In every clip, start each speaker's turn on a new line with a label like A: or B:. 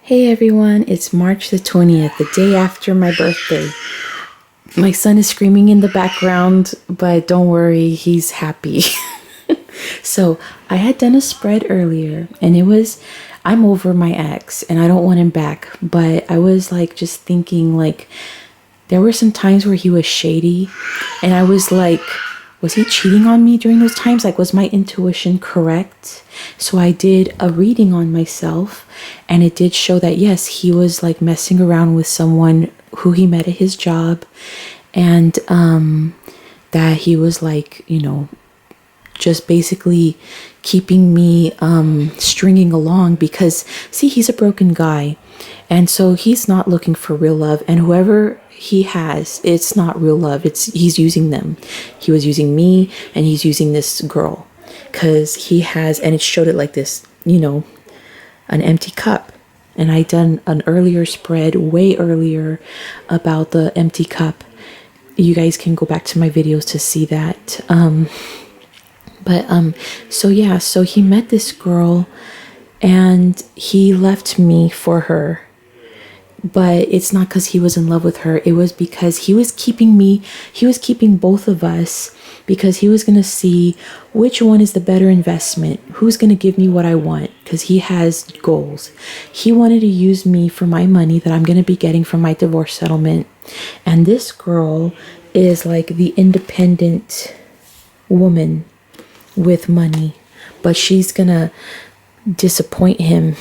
A: Hey everyone, it's March the 20th, the day after my birthday. My son is screaming in the background, but don't worry, he's happy. So I had done a spread earlier and I'm over my ex and I don't want him back. But I was like, just thinking like, there were some times where he was shady and I was like, was he cheating on me during those times? Like, was my intuition correct? So I did a reading on myself and it did show that yes, he was like messing around with someone who he met at his job, and that he was like, just basically keeping me stringing along because see, he's a broken guy and so he's not looking for real love, and whoever he has, it's not real love, he's using them. He was using me and he's using this girl because he has, and it showed it like this, an empty cup. And I done an earlier spread way earlier about the empty cup. You guys can go back to my videos to see that. So he met this girl and he left me for her. But it's not because he was in love with her. It was because he was keeping both of us, because he was going to see which one is the better investment, who's going to give me what I want, because he has goals. He wanted to use me for my money that I'm going to be getting from my divorce settlement. And this girl is like the independent woman with money, but she's going to disappoint him.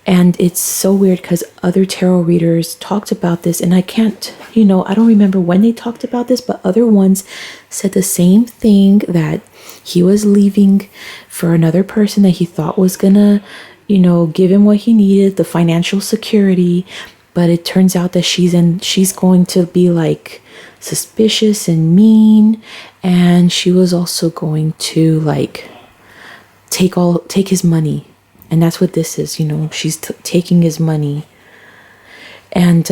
A: And it's so weird because other tarot readers talked about this, and I don't remember when they talked about this, but other ones said the same thing, that he was leaving for another person that he thought was gonna, give him what he needed, the financial security. But it turns out that she's going to be like suspicious and mean, and she was also going to like take his money. And that's what this is, she's taking his money. And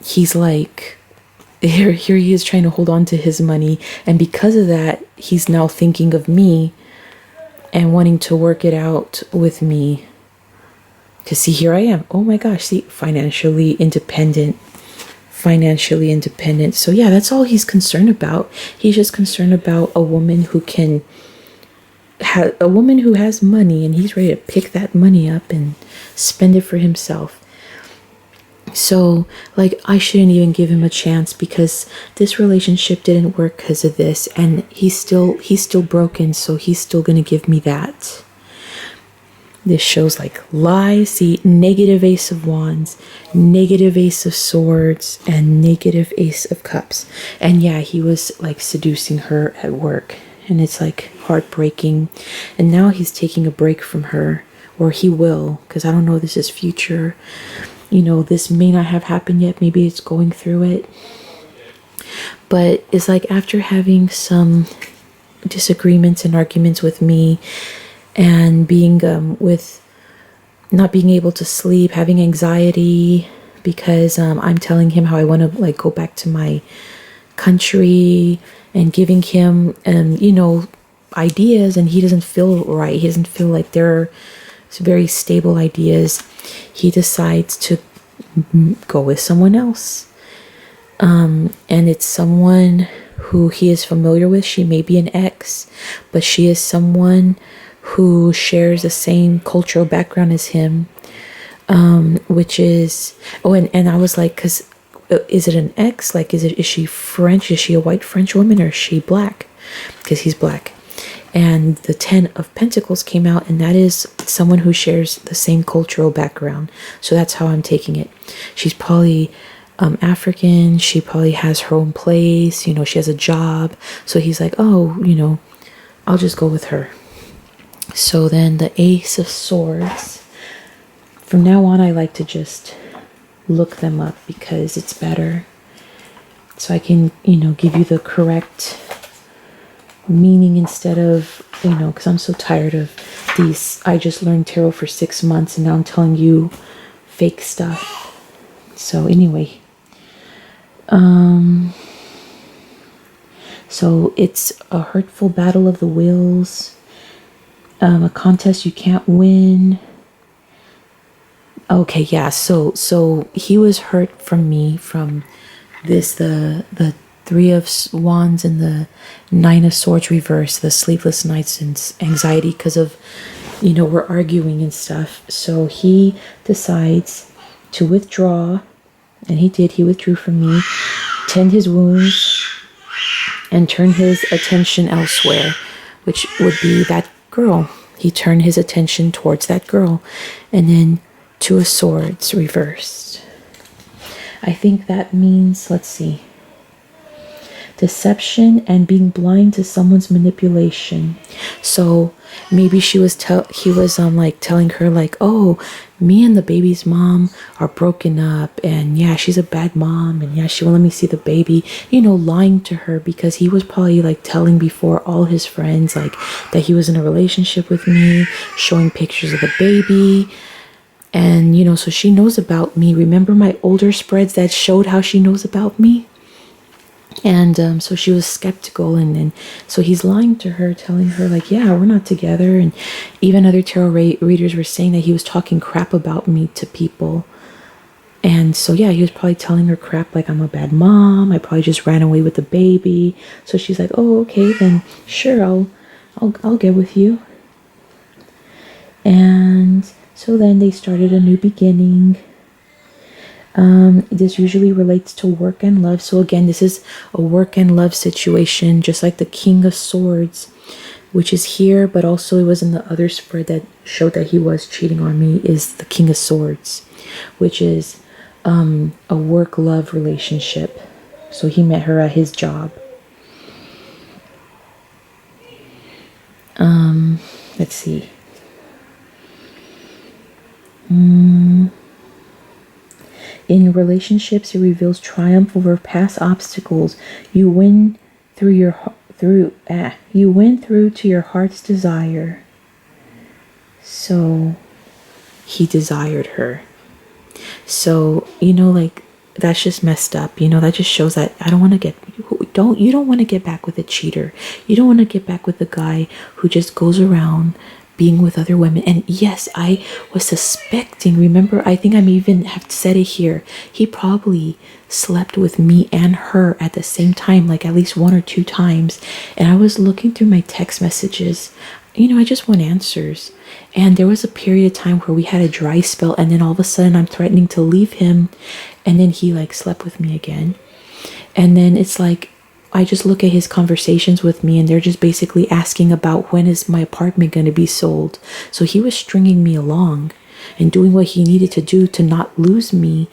A: he's like, here he is trying to hold on to his money. And because of that, he's now thinking of me and wanting to work it out with me. Because see, here I am. Oh my gosh, see, financially independent. So yeah, that's all he's concerned about. He's just concerned about a woman who has money, and he's ready to pick that money up and spend it for himself. So like, I shouldn't even give him a chance because this relationship didn't work because of this, and he's still broken, so he's still gonna give me that. This shows like lies. See, negative Ace of Wands, negative Ace of Swords, and negative Ace of Cups. And yeah, he was like seducing her at work, and it's like heartbreaking. And now he's taking a break from her, or he will, because I don't know, this is future. This may not have happened yet, maybe it's going through it. But it's like, after having some disagreements and arguments with me, and being with not being able to sleep, having anxiety because I'm telling him how I want to like go back to my country, and giving him ideas, and he doesn't feel right. He doesn't feel like they're very stable ideas. He decides to go with someone else, and it's someone who he is familiar with. She may be an ex, but she is someone who shares the same cultural background as him, which is, and I was like, because is it an ex? Like, is she French? Is she a white French woman, or is she black? Because he's black. And the 10 of Pentacles came out, and that is someone who shares the same cultural background. So that's how I'm taking it. She's probably African. She probably has her own place. She has a job. So he's like, oh, I'll just go with her. So then the Ace of Swords. From now on, I like to just look them up because it's better. So I can, give you the correct meaning instead of, because I'm so tired of these. I just learned tarot for 6 months and now I'm telling you fake stuff. So anyway, so it's a hurtful battle of the wills. A contest you can't win. Okay, yeah. So he was hurt from me from this the three of wands and the nine of swords reverse, the sleepless nights and anxiety because of, we're arguing and stuff. So he decides to withdraw, and he did. He withdrew from me, tend his wounds, and turn his attention elsewhere, which would be that girl. He turned his attention towards that girl. And then two of swords reversed. I think that means, let's see, deception and being blind to someone's manipulation. So maybe he was like telling her like, oh, me and the baby's mom are broken up, and yeah, she's a bad mom, and yeah, she won't let me see the baby, lying to her, because he was probably like telling before all his friends like that he was in a relationship with me, showing pictures of the baby. And so she knows about me. Remember my older spreads that showed how she knows about me? And so she was skeptical, and so he's lying to her, telling her like, yeah, we're not together. And even other tarot readers were saying that he was talking crap about me to people. And so yeah, he was probably telling her crap like, I'm a bad mom, I probably just ran away with the baby. So she's like, oh, okay, then sure, I'll get with you. And so then they started a new beginning. This usually relates to work and love. So again, this is a work and love situation, just like the King of Swords, which is here, but also it was in the other spread that showed that he was cheating on me, is the King of Swords, which is a work-love relationship. So he met her at his job. Let's see. In relationships, it reveals triumph over past obstacles. You win through to your heart's desire. So he desired her. So, like, that's just messed up. That just shows that you don't want to get back with a cheater. You don't want to get back with a guy who just goes around being with other women. And yes, I was suspecting, remember, I think I may even have said it here, he probably slept with me and her at the same time, like at least 1 or 2 times. And I was looking through my text messages. I just want answers. And there was a period of time where we had a dry spell, and then all of a sudden I'm threatening to leave him, and then he like slept with me again. And then it's like, I just look at his conversations with me, and they're just basically asking about when is my apartment going to be sold. So he was stringing me along and doing what he needed to do to not lose me,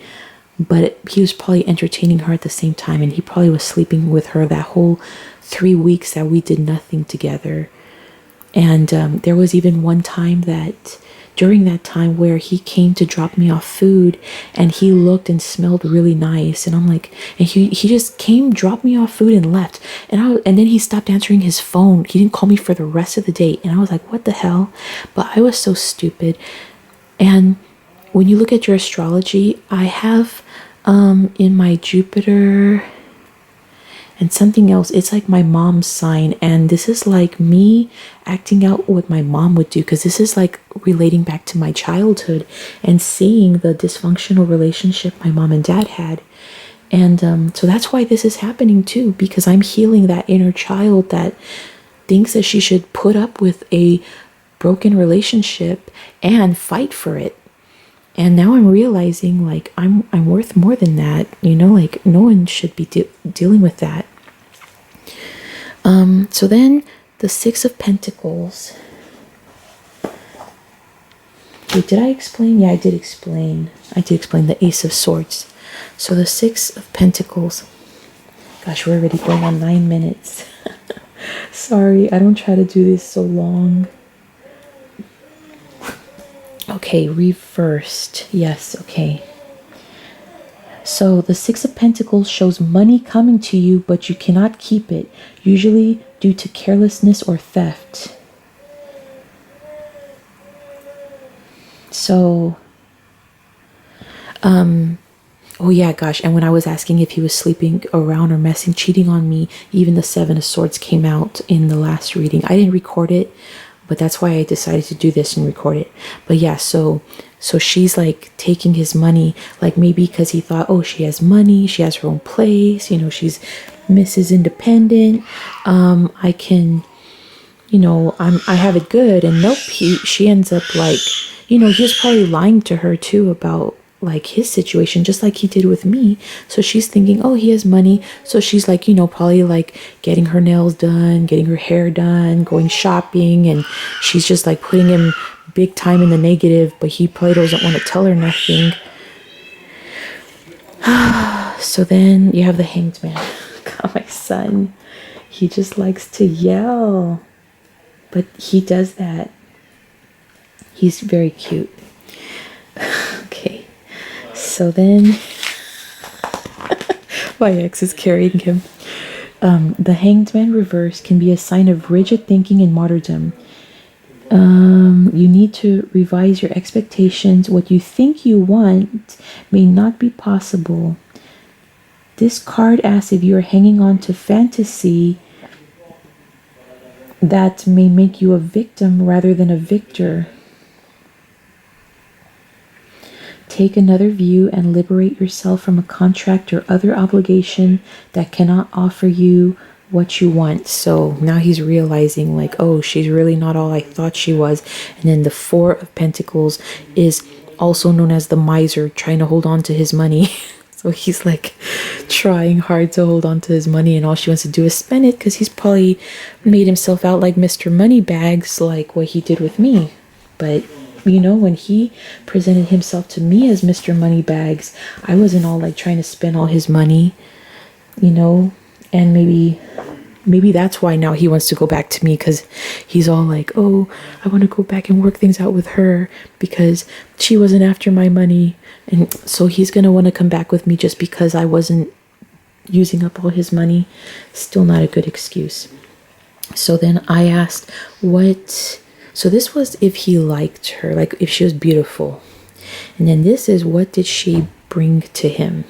A: but he was probably entertaining her at the same time, and he probably was sleeping with her that whole 3 weeks that we did nothing together. And there was even one time that during that time where he came to drop me off food, and he looked and smelled really nice, and I'm like, and he just came, dropped me off food and left. And then he stopped answering his phone. He didn't call me for the rest of the day, and I was like, what the hell? But I was so stupid. And when you look at your astrology, I have in my Jupiter and something else, it's like my mom's sign, and this is like me acting out what my mom would do, because this is like relating back to my childhood and seeing the dysfunctional relationship my mom and dad had. And so that's why this is happening too, because I'm healing that inner child that thinks that she should put up with a broken relationship and fight for it. And now I'm realizing like I'm worth more than that, like no one should be dealing with that. So then the Six of Pentacles. Wait, did I explain? Yeah, I did explain. The Ace of Swords. So the Six of Pentacles. Gosh, we're already going on 9 minutes. Sorry, I don't try to do this so long. Okay, reversed. Yes, okay. So the Six of Pentacles shows money coming to you, but you cannot keep it, usually due to carelessness or theft. So, oh yeah, gosh, and when I was asking if he was sleeping around or cheating on me, even the Seven of Swords came out in the last reading. I didn't record it, but that's why I decided to do this and record it. But yeah, so So she's like taking his money, like maybe because he thought, oh, she has money, she has her own place, you know, she's Mrs. Independent. I can, you know, I have it good. And nope, she ends up like, you know, he was probably lying to her too about like his situation, just like he did with me. So she's thinking, oh, he has money. So she's like, you know, probably like getting her nails done, getting her hair done, going shopping. And she's just like putting him big time in the negative, but he probably doesn't want to tell her nothing. So then you have the Hanged Man. God, my son, he just likes to yell, but he does that. He's very cute. Okay, so then my ex is carrying him. The Hanged Man reverse can be a sign of rigid thinking and martyrdom. You need to revise your expectations. What you think you want may not be possible. This card asks if you are hanging on to fantasy that may make you a victim rather than a victor. Take another view and liberate yourself from a contract or other obligation that cannot offer you what you want. So now he's realizing like, oh, she's really not all I thought she was. And then the Four of Pentacles is also known as the miser, trying to hold on to his money. So he's like trying hard to hold on to his money, and all she wants to do is spend it because he's probably made himself out like Mr. Moneybags, like what he did with me. But you know, when he presented himself to me as Mr. Moneybags, I wasn't all like trying to spend all his money, you know. And maybe that's why now he wants to go back to me, because he's all like, oh, I want to go back and work things out with her because she wasn't after my money. And so he's going to want to come back with me just because I wasn't using up all his money. Still not a good excuse. So then I asked so this was if he liked her, like if she was beautiful. And then this is, what did she bring to him?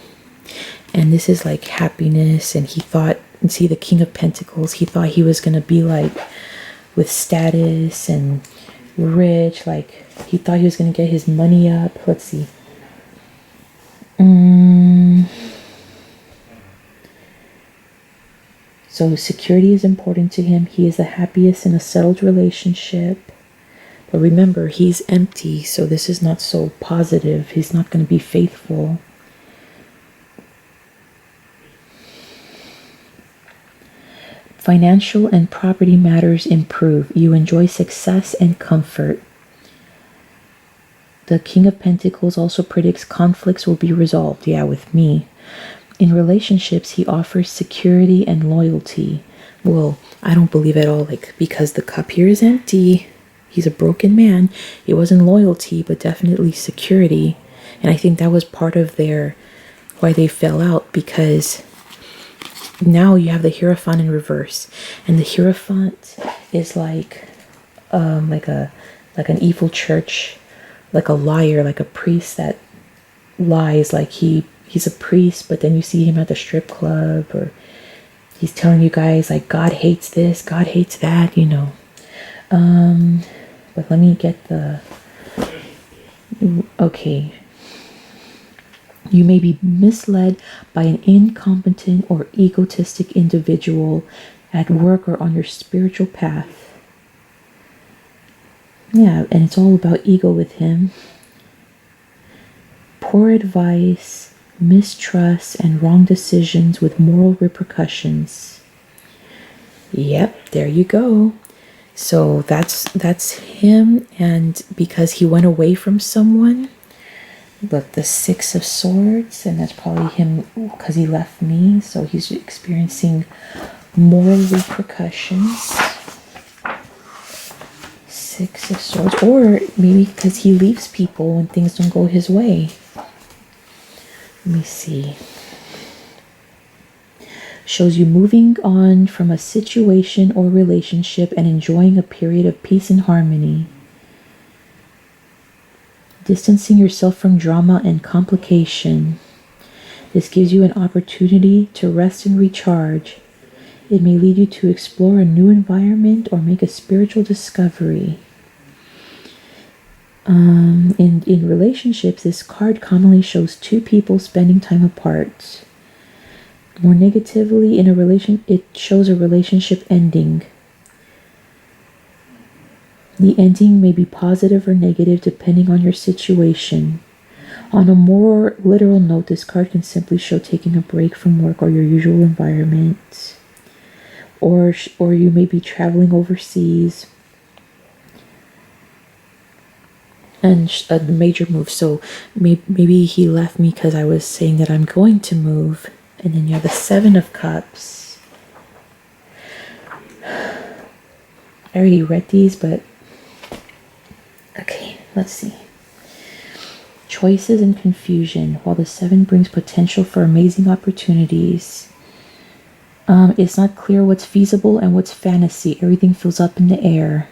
A: And this is like happiness. And he thought, and see the King of Pentacles, he thought he was going to be like with status and rich. Like he thought he was going to get his money up. Let's see. So security is important to him. He is the happiest in a settled relationship. But remember, he's empty, so this is not so positive. He's not going to be faithful. Financial and property matters improve. You enjoy success and comfort. The King of Pentacles also predicts conflicts will be resolved. Yeah, with me. In relationships, he offers security and loyalty. Well, I don't believe at all, like, because the cup here is empty. He's a broken man. It wasn't loyalty, but definitely security. And I think that was part of why they fell out, because now you have the Hierophant in reverse. And the Hierophant is like an evil church, like a liar, like a priest that lies. Like he's a priest, but then you see him at the strip club, or he's telling you guys like God hates this, God hates that, you know. But let me get okay. You may be misled by an incompetent or egotistic individual at work or on your spiritual path. Yeah, and it's all about ego with him. Poor advice, mistrust, and wrong decisions with moral repercussions. Yep, there you go. So that's him, and because he went away from someone. Look, the Six of Swords, and that's probably him because he left me, so he's experiencing moral repercussions. Six of Swords, or maybe because he leaves people when things don't go his way. Let me see. Shows you moving on from a situation or relationship and enjoying a period of peace and harmony. Distancing yourself from drama and complication. This gives you an opportunity to rest and recharge. It may lead you to explore a new environment or make a spiritual discovery. In relationships, this card commonly shows two people spending time apart. More negatively, in a relation, it shows a relationship ending. The ending may be positive or negative depending on your situation. On a more literal note, this card can simply show taking a break from work or your usual environment. Or you may be traveling overseas. And a major move. So maybe he left me because I was saying that I'm going to move. And then you have the Seven of Cups. I already read these, but okay, let's see. Choices and confusion. While the Seven brings potential for amazing opportunities, it's not clear what's feasible and what's fantasy. Everything feels up in the air.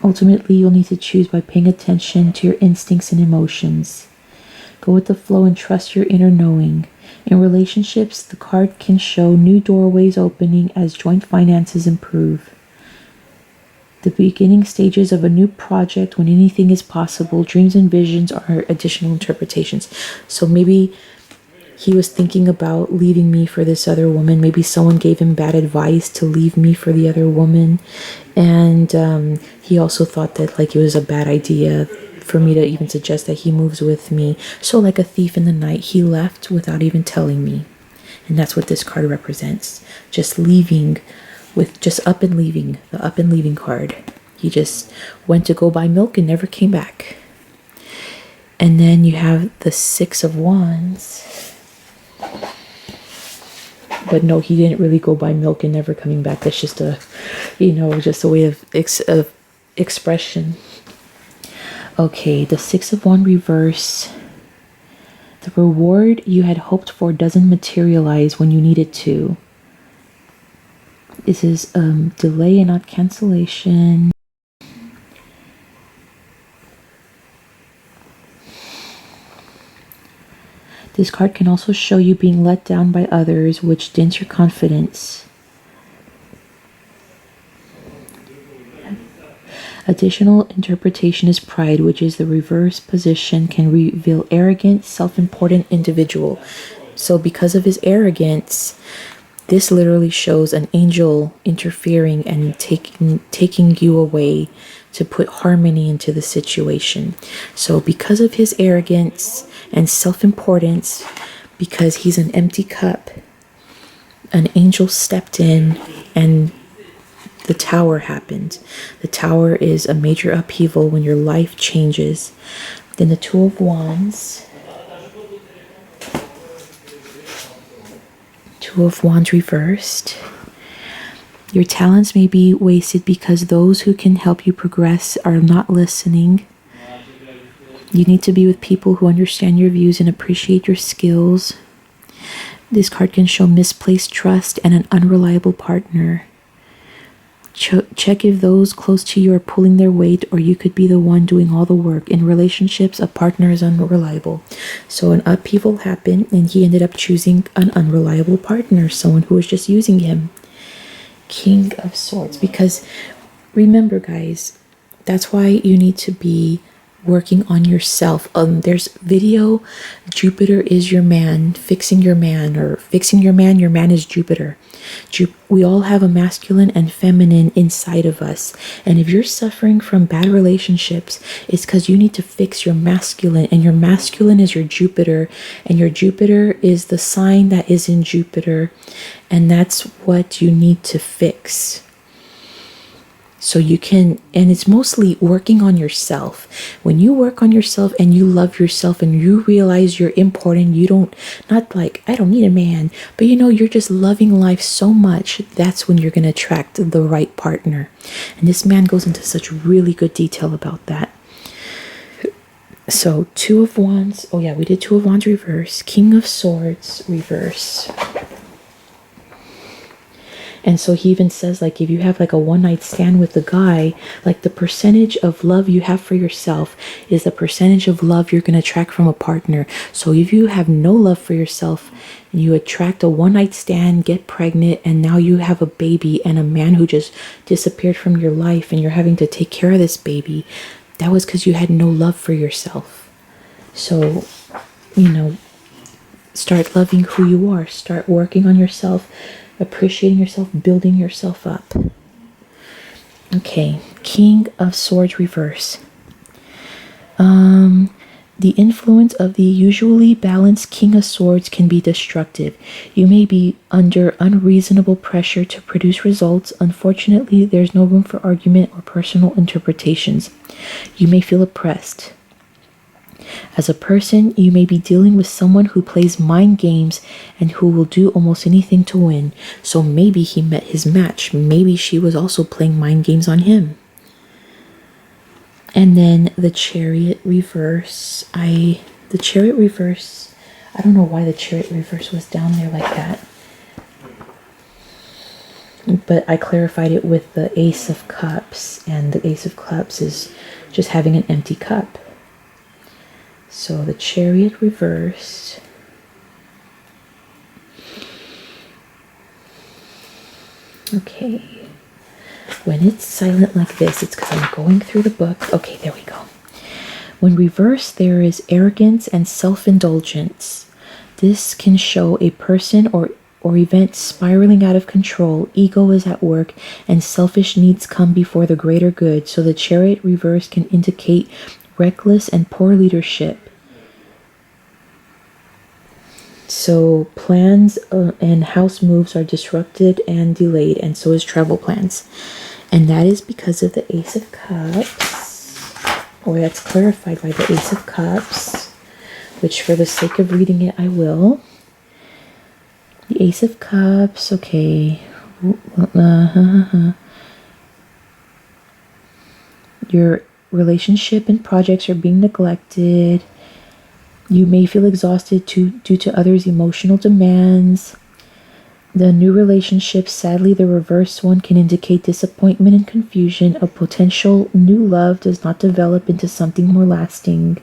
A: Ultimately, you'll need to choose by paying attention to your instincts and emotions. Go with the flow and trust your inner knowing. In relationships, the card can show new doorways opening as joint finances improve. The beginning stages of a new project when anything is possible. Dreams and visions are additional interpretations. So maybe he was thinking about leaving me for this other woman. Maybe someone gave him bad advice to leave me for the other woman. And he also thought that like it was a bad idea for me to even suggest that he moves with me. So like a thief in the night, he left without even telling me. And that's what this card represents. Just leaving with just up and leaving, the up and leaving card. He just went to go buy milk and never came back. And then you have the Six of Wands. But no, he didn't really go buy milk and never coming back. That's just a, just a way of expression. Okay, the Six of Wands reverse. The reward you had hoped for doesn't materialize when you need it to. This is delay and not cancellation. This card can also show you being let down by others, which dents your confidence. Additional interpretation is pride, which is the reverse position, can reveal arrogant, self-important individual. So because of his arrogance, this literally shows an angel interfering and taking you away to put harmony into the situation. So because of his arrogance and self-importance, because he's an empty cup, an angel stepped in and the Tower happened. The Tower is a major upheaval when your life changes. Then the Two of Wands. Two of Wands reversed. Your talents may be wasted because those who can help you progress are not listening. You need to be with people who understand your views and appreciate your skills. This card can show misplaced trust and an unreliable partner. Check if those close to you are pulling their weight, or you could be the one doing all the work. In relationships, a partner is unreliable. So an upheaval happened and he ended up choosing an unreliable partner, someone who was just using him. King of Swords. Because remember, guys, that's why you need to be working on yourself. There's video, Jupiter is your man, fixing your man, or fixing your man is Jupiter. We all have a masculine and feminine inside of us, and if you're suffering from bad relationships, it's because you need to fix your masculine, and your masculine is your Jupiter, and your Jupiter is the sign that is in Jupiter, and that's what you need to fix. So you can, and it's mostly working on yourself. When you work on yourself and you love yourself and you realize you're important, you don't, not like, I don't need a man, but you're just loving life so much, that's when you're going to attract the right partner. And this man goes into such really good detail about that. So Two of Wands, oh yeah, we did Two of Wands reverse, King of Swords reverse. And so he even says, like, if you have like a one-night stand with a guy, like the percentage of love you have for yourself is the percentage of love you're going to attract from a partner. So if you have no love for yourself and you attract a one-night stand, get pregnant, and now you have a baby and a man who just disappeared from your life and you're having to take care of this baby, that was because you had no love for yourself. So, start loving who you are. Start working on yourself, appreciating yourself, building yourself up. Okay, King of Swords reverse. The influence of the usually balanced King of Swords can be destructive. You may be under unreasonable pressure to produce results. Unfortunately, there's no room for argument or personal interpretations. You may feel oppressed. As a person, you may be dealing with someone who plays mind games and who will do almost anything to win. So maybe he met his match. Maybe she was also playing mind games on him. And then the Chariot reverse. I don't know why the Chariot reverse was down there like that. But I clarified it with the Ace of Cups. And the Ace of Cups is just having an empty cup. So the Chariot reverse. Okay. When it's silent like this, it's because I'm going through the book. Okay, there we go. When reversed, there is arrogance and self-indulgence. This can show a person or event spiraling out of control. Ego is at work, and selfish needs come before the greater good. So the Chariot reverse can indicate reckless and poor leadership. So plans and house moves are disrupted and delayed, and so is travel plans. And that is because of the Ace of Cups, or that's clarified by the Ace of Cups, which for the sake of reading it, I will. The Ace of Cups, okay. Your relationship and projects are being neglected. You may feel exhausted due to others' emotional demands. The new relationship, sadly the reverse one, can indicate disappointment and confusion. A potential new love does not develop into something more lasting.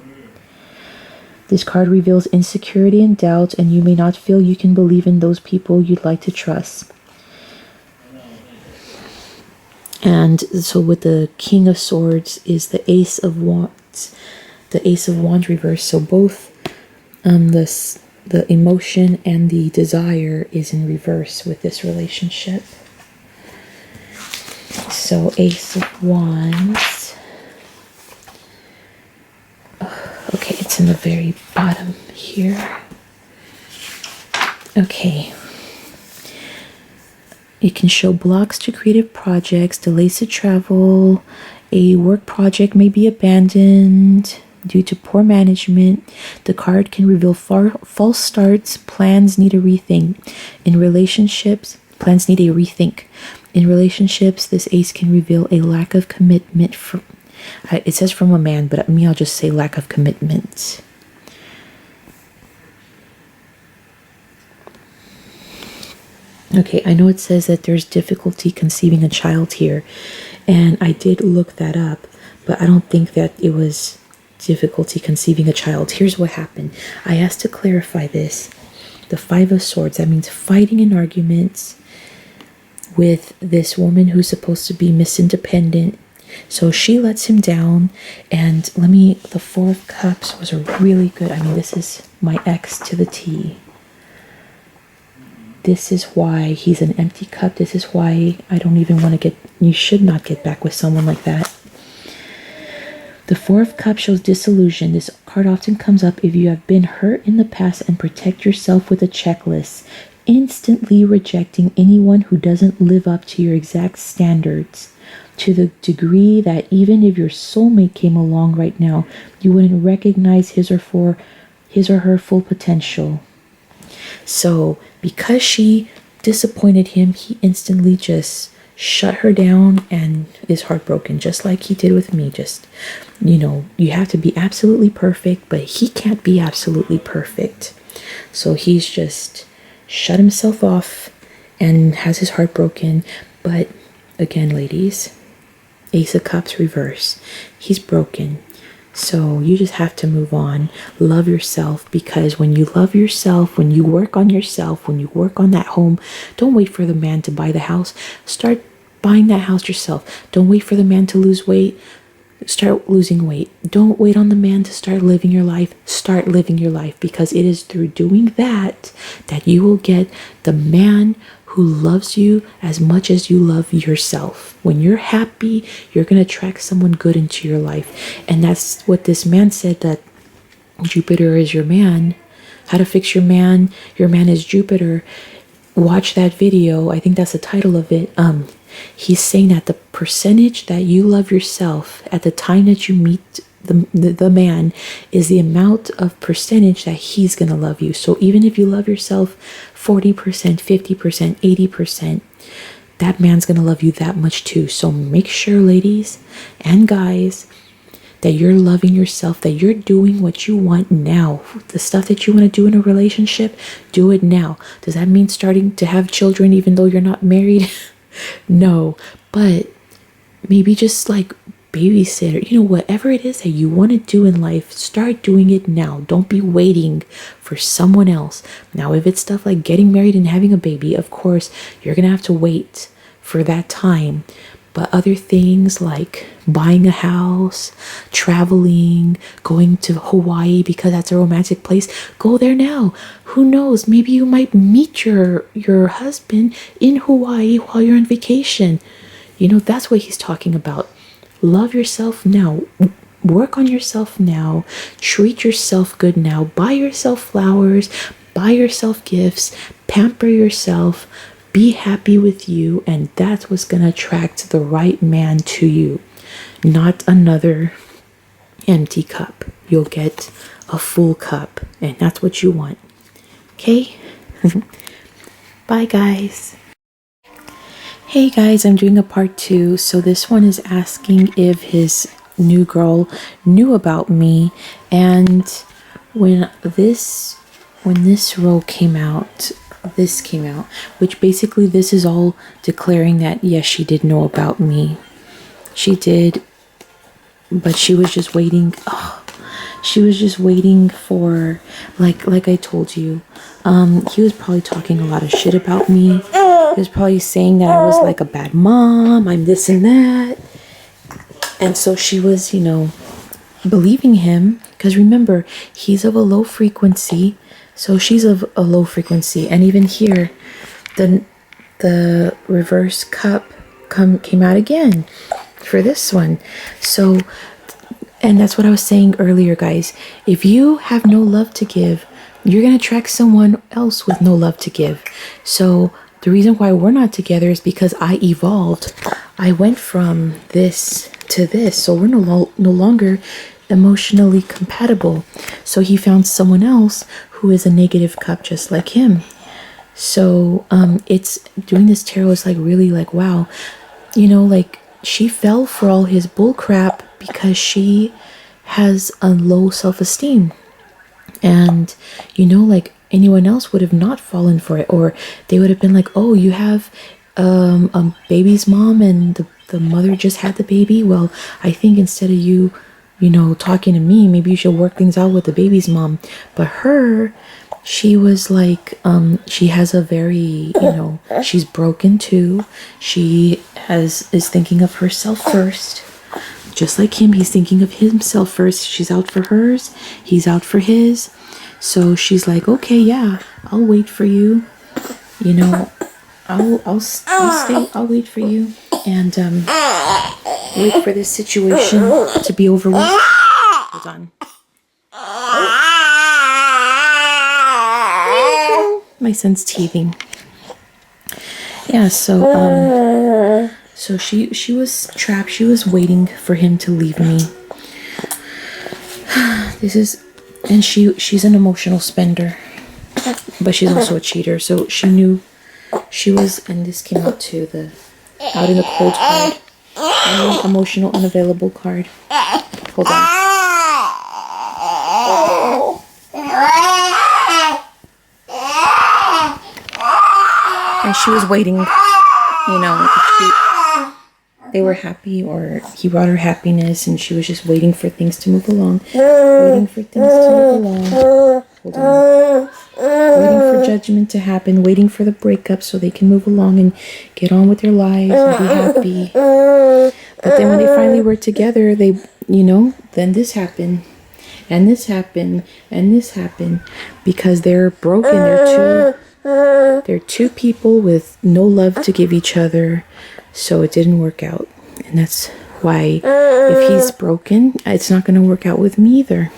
A: This card reveals insecurity and doubt, and you may not feel you can believe in those people you'd like to trust. And so with the King of Swords is the Ace of Wands. The Ace of Wands reverse. So both the emotion and the desire is in reverse with this relationship. So Ace of Wands. Okay, it's in the very bottom here. Okay. It can show blocks to creative projects, delays to travel, a work project may be abandoned due to poor management. The card can reveal false starts, plans need a rethink. In relationships, plans need a rethink. In relationships, this ace can reveal a lack of commitment. It says from a man, but me, I'll just say lack of commitment. Okay, I know it says that there's difficulty conceiving a child here, and I did look that up, but I don't think that it was difficulty conceiving a child. Here's what happened. I asked to clarify this. The Five of Swords, that means fighting in arguments with this woman who's supposed to be Miss Independent. So she lets him down, and the Four of Cups was a really good, this is my ex to the T. This is why he's an empty cup. This is why I don't even want to you should not get back with someone like that. The Four of Cups shows disillusion. This card often comes up if you have been hurt in the past and protect yourself with a checklist, instantly rejecting anyone who doesn't live up to your exact standards, to the degree that even if your soulmate came along right now, you wouldn't recognize his or her full potential. So because she disappointed him, he instantly just shut her down and is heartbroken, just like he did with me. Just, you have to be absolutely perfect, but he can't be absolutely perfect. So he's just shut himself off and has his heart broken. But again, ladies, Ace of Cups reverse. He's broken. So you just have to move on. Love yourself, because when you love yourself, when you work on yourself, when you work on that home, don't wait for the man to buy the house. Start buying that house yourself. Don't wait for the man to lose weight. start losing weight. Don't wait on the man to start living your life. Start living your life, because it is through doing that that you will get the man who loves you as much as you love yourself. When you're happy, you're going to attract someone good into your life. And that's what this man said, that Jupiter is your man. How to fix your man. Your man is Jupiter. Watch that video. I think that's the title of it. He's saying that the percentage that you love yourself at the time that you meet the man is the amount of percentage that he's going to love you. So even if you love yourself 40%, 50%, 80%, that man's going to love you that much too. So make sure, ladies and guys, that you're loving yourself, that you're doing what you want now. The stuff that you want to do in a relationship, do it now. Does that mean starting to have children even though you're not married? No, but maybe just like babysitter, whatever it is that you want to do in life, start doing it now. Don't be waiting for someone else. Now, if it's stuff like getting married and having a baby, of course, you're going to have to wait for that time. But other things like buying a house, traveling, going to Hawaii because that's a romantic place, go there now. Who knows? Maybe you might meet your husband in Hawaii while you're on vacation. That's what he's talking about. Love yourself now. Work on yourself now. Treat yourself good now. Buy yourself flowers. Buy yourself gifts. Pamper yourself. Be happy with you, and that's what's going to attract the right man to you. Not another empty cup. You'll get a full cup, and that's what you want. Okay? Bye, guys. Hey, guys, I'm doing a part 2. So this one is asking if his new girl knew about me, and when this row came out, this came out, which basically this is all declaring that yes, she did know about me. She did, but she was just waiting. She was just waiting for, like I told you, he was probably talking a lot of shit about me. He was probably saying that I was like a bad mom, I'm this and that. And so she was, believing him, because remember, he's of a low frequency. So she's of a low frequency. And even here, the reverse cup came out again for this one. So, and that's what I was saying earlier, guys. If you have no love to give, you're going to attract someone else with no love to give. So the reason why we're not together is because I evolved. I went from this to this. So we're no longer emotionally compatible. So he found someone else who is a negative cup just like him. So it's doing this tarot is like really like, wow, like she fell for all his bull crap because she has a low self-esteem. And like anyone else would have not fallen for it, or they would have been like, oh, you have a baby's mom and the mother just had the baby. Well, I think instead of you talking to me, maybe you should work things out with the baby's mom. But she was like, she has a very, she's broken too. She is thinking of herself first. Just like him, he's thinking of himself first. She's out for hers, he's out for his. So she's like, okay, yeah, I'll wait for you. I'll stay. I'll wait for you, and wait for this situation to be over with. Hold on. My son's teething. Yeah. So she was trapped. She was waiting for him to leave me. And she's an emotional spender, but she's also a cheater. So she knew she was, and this came out too, out in the cold card, emotional unavailable card. Hold on. And she was waiting, they were happy, or he brought her happiness and she was just waiting for things to move along. Waiting for things to move along. Hold on. Waiting for judgment to happen, waiting for the breakup so they can move along and get on with their lives and be happy. But then when they finally were together, they, then this happened. And this happened. And this happened. Because they're broken. They're two people with no love to give each other. So it didn't work out. And that's why if he's broken, it's not going to work out with me either.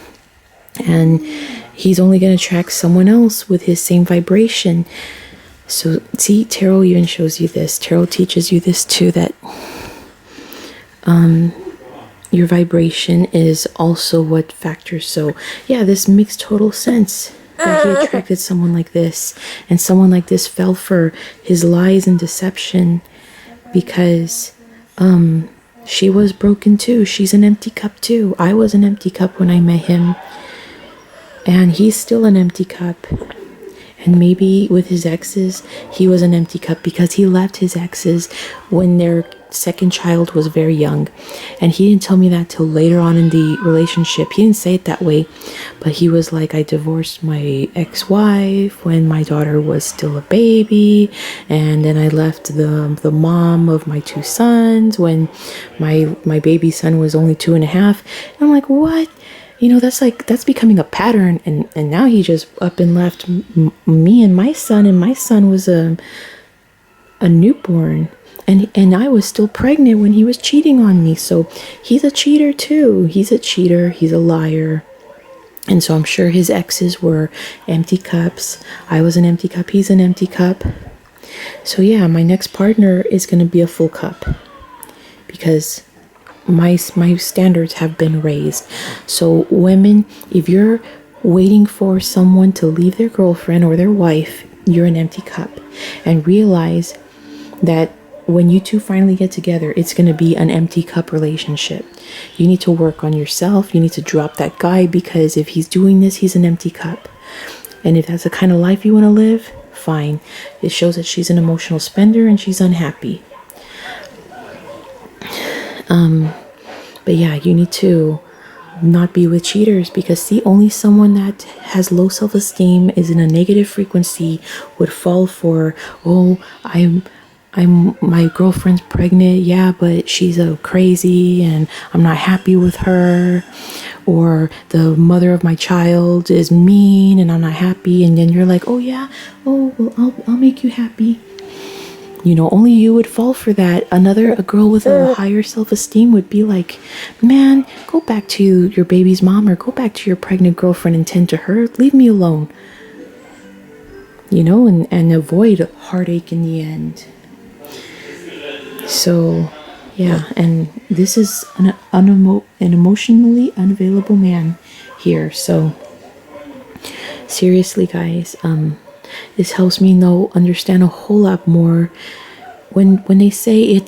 A: And he's only going to attract someone else with his same vibration. So see, tarot even shows you this. Tarot teaches you this too, that your vibration is also what factors. So yeah, this makes total sense that he attracted someone like this, and someone like this fell for his lies and deception, because she was broken too. She's an empty cup too. I was an empty cup when I met him, and he's still an empty cup. And maybe with his exes, he was an empty cup because he left his exes when their second child was very young. And he didn't tell me that till later on in the relationship. He didn't say it that way, but he was like, I divorced my ex-wife when my daughter was still a baby, and then I left the mom of my two sons when my baby son was only 2.5. And I'm like, what? That's becoming a pattern. And now he just up and left me and my son was a newborn. And I was still pregnant when he was cheating on me. So he's a cheater too. He's a cheater. He's a liar. And so I'm sure his exes were empty cups. I was an empty cup. He's an empty cup. So yeah, my next partner is going to be a full cup, because my standards have been raised. So women, if you're waiting for someone to leave their girlfriend or their wife, you're an empty cup. And realize that when you two finally get together, it's going to be an empty cup relationship. You need to work on yourself. You need to drop that guy, because if he's doing this, he's an empty cup. And if that's the kind of life you want to live, fine. It shows that she's an emotional spender and she's unhappy. But yeah, you need to not be with cheaters, because see, only someone that has low self-esteem, is in a negative frequency, would fall for, my girlfriend's pregnant, yeah, but she's crazy and I'm not happy with her. Or the mother of my child is mean and I'm not happy. And then you're like, oh yeah, oh well, I'll make you happy. Only you would fall for that. A girl with a higher self-esteem would be like, man, go back to your baby's mom, or go back to your pregnant girlfriend and tend to her. Leave me alone. And avoid heartache in the end. So, yeah, and this is an emotionally unavailable man here. So, seriously, guys, this helps me understand a whole lot more. When they say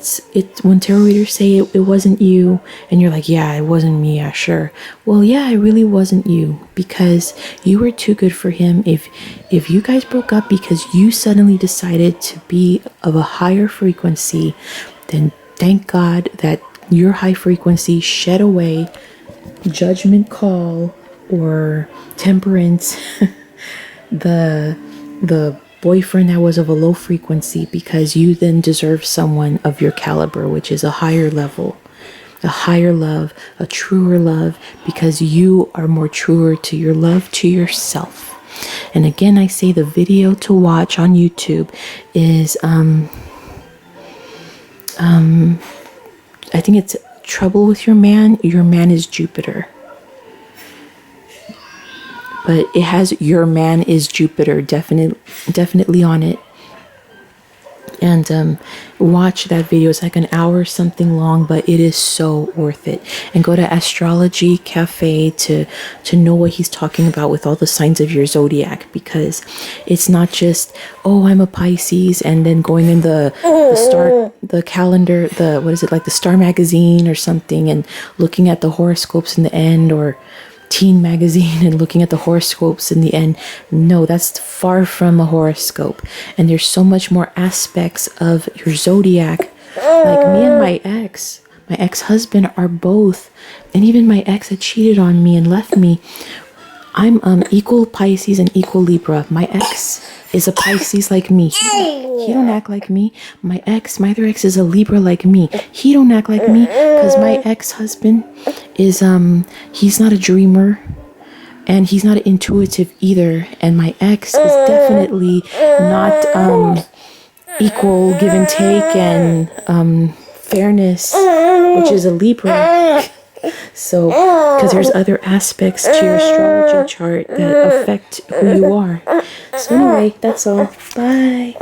A: when tarot readers say it wasn't you, and you're like, yeah, it wasn't me, yeah, sure. Well, yeah, it really wasn't you, because you were too good for him. If you guys broke up because you suddenly decided to be of a higher frequency, then thank God that your high frequency shed away judgment call or temperance, the boyfriend that was of a low frequency, because you then deserve someone of your caliber, which is a higher level, a higher love, a truer love, because you are more truer to your love, to yourself. And again, I say the video to watch on YouTube is I think it's Trouble with Your Man. Your man is Jupiter. But it has Your Man is Jupiter definitely on it. And watch that video. It's like an hour something long, but it is so worth it. And go to Astrology Cafe to know what he's talking about with all the signs of your zodiac, because it's not just, oh, I'm a Pisces, and then going in the calendar, the Star magazine or something, and looking at the horoscopes in the end, or Teen magazine and looking at the horoscopes in the end. No, that's far from a horoscope. And there's so much more aspects of your zodiac Like me and my ex-husband are both, and even my ex that cheated on me and left me, I'm equal Pisces and equal Libra. My ex is a Pisces like me. He don't act like me. My other ex is a Libra like me. He don't act like me because my ex-husband is he's not a dreamer and he's not intuitive either. And my ex is definitely not equal give and take and fairness, which is a Libra. So, because there's other aspects to your astrology chart that affect who you are. So anyway, that's all. Bye.